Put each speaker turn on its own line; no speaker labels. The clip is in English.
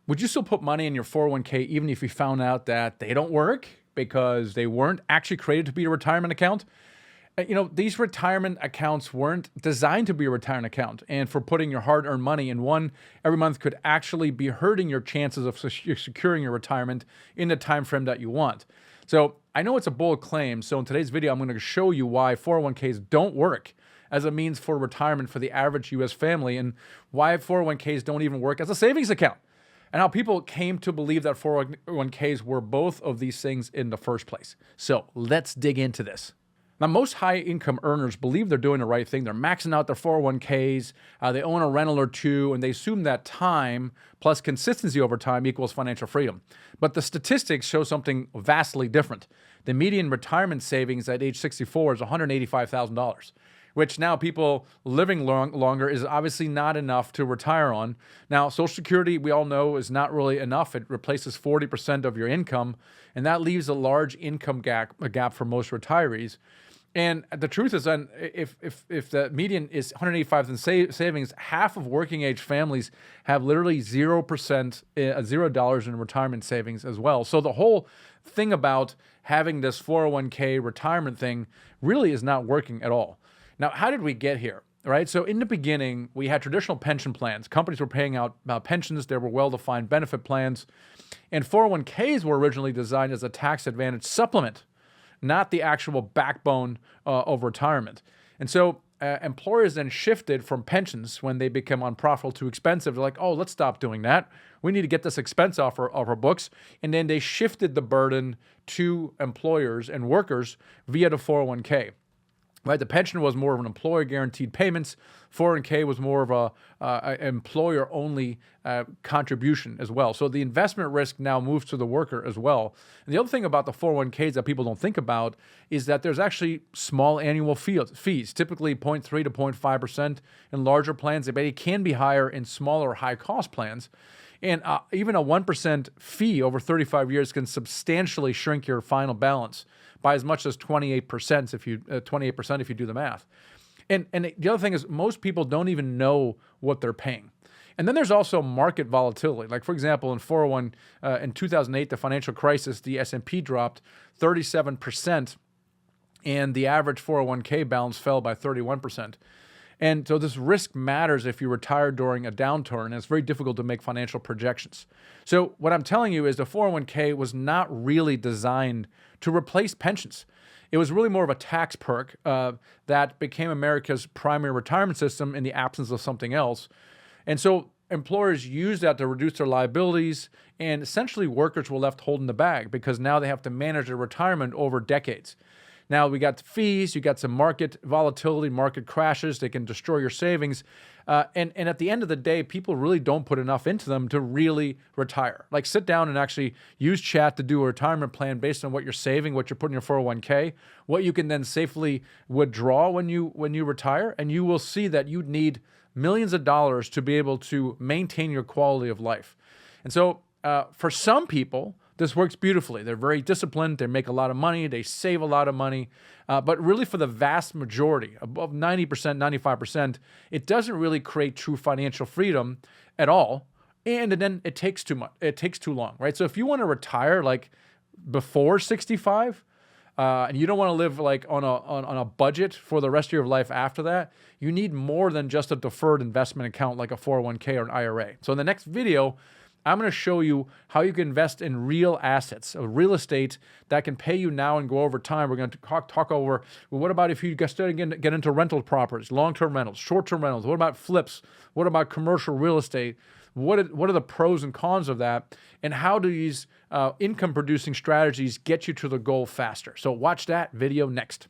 Would you still put money in your 401k even if you found out that they don't work because they weren't actually created to be a retirement account? These retirement accounts weren't designed to be a retirement account, and for putting your hard-earned money in one every month could actually be hurting your chances of securing your retirement in the time frame that you want. So I know it's a bold claim, so in today's video, I'm going to show you why 401ks don't work as a means for retirement for the average U.S. family, and why 401ks don't even work as a savings account, and how people came to believe that 401ks were both of these things in the first place. So let's dig into this. Now, most high-income earners believe they're doing the right thing. They're maxing out their 401ks, they own a rental or two, and they assume that time plus consistency over time equals financial freedom. But the statistics show something vastly different. The median retirement savings at age 64 is $185,000. Which now people living longer is obviously not enough to retire on. Now, Social Security, we all know, is not really enough. It replaces 40% of your income, and that leaves a large income gap for most retirees. And the truth is, then, if the median is 185 in savings, half of working age families have literally 0%, $0 in retirement savings as well. So the whole thing about having this 401k retirement thing really is not working at all. Now, how did we get here? Right? So in the beginning, we had traditional pension plans. Companies were paying out pensions. There were well-defined benefit plans. And 401ks were originally designed as a tax advantage supplement, not the actual backbone of retirement. And so employers then shifted from pensions when they become unprofitable, too expensive. They're like, oh, let's stop doing that. We need to get this expense off our books. And then they shifted the burden to employers and workers via the 401k. Right, the pension was more of an employer-guaranteed payments. 401k was more of a employer-only contribution as well. So the investment risk now moves to the worker as well. And the other thing about the 401ks that people don't think about is that there's actually small annual fees, typically 0.3 to 0.5% in larger plans, but it can be higher in smaller high-cost plans. And even a 1% fee over 35 years can substantially shrink your final balance by as much as 28% if you do the math. And the other thing is most people don't even know what they're paying. And then there's also market volatility. Like, for example, in 2008, the financial crisis, the S&P dropped 37%, and the average 401k balance fell by 31%. And so this risk matters if you retire during a downturn, and it's very difficult to make financial projections. So what I'm telling you is the 401k was not really designed to replace pensions. It was really more of a tax perk that became America's primary retirement system in the absence of something else. And so employers used that to reduce their liabilities, and essentially workers were left holding the bag because now they have to manage their retirement over decades. Now, we got fees, you got some market volatility, market crashes, they can destroy your savings. And at the end of the day, people really don't put enough into them to really retire. Like, sit down and actually use chat to do a retirement plan based on what you're saving, what you're putting in your 401k, what you can then safely withdraw when you retire, and you will see that you need millions of dollars to be able to maintain your quality of life. And so for some people, this works beautifully. They're very disciplined. They make a lot of money. They save a lot of money. But really, for the vast majority, above 90%, 95%, it doesn't really create true financial freedom at all. And then it takes too much. It takes too long, right? So if you want to retire like before 65, and you don't want to live like on a budget for the rest of your life after that, you need more than just a deferred investment account like a 401k or an IRA. So in the next video, I'm going to show you how you can invest in real assets, real estate that can pay you now and go over time. We're going to talk over, well, what about if you get into rental properties, long-term rentals, short-term rentals? What about flips? What about commercial real estate? What are the pros and cons of that? And how do these income-producing strategies get you to the goal faster? So watch that video next.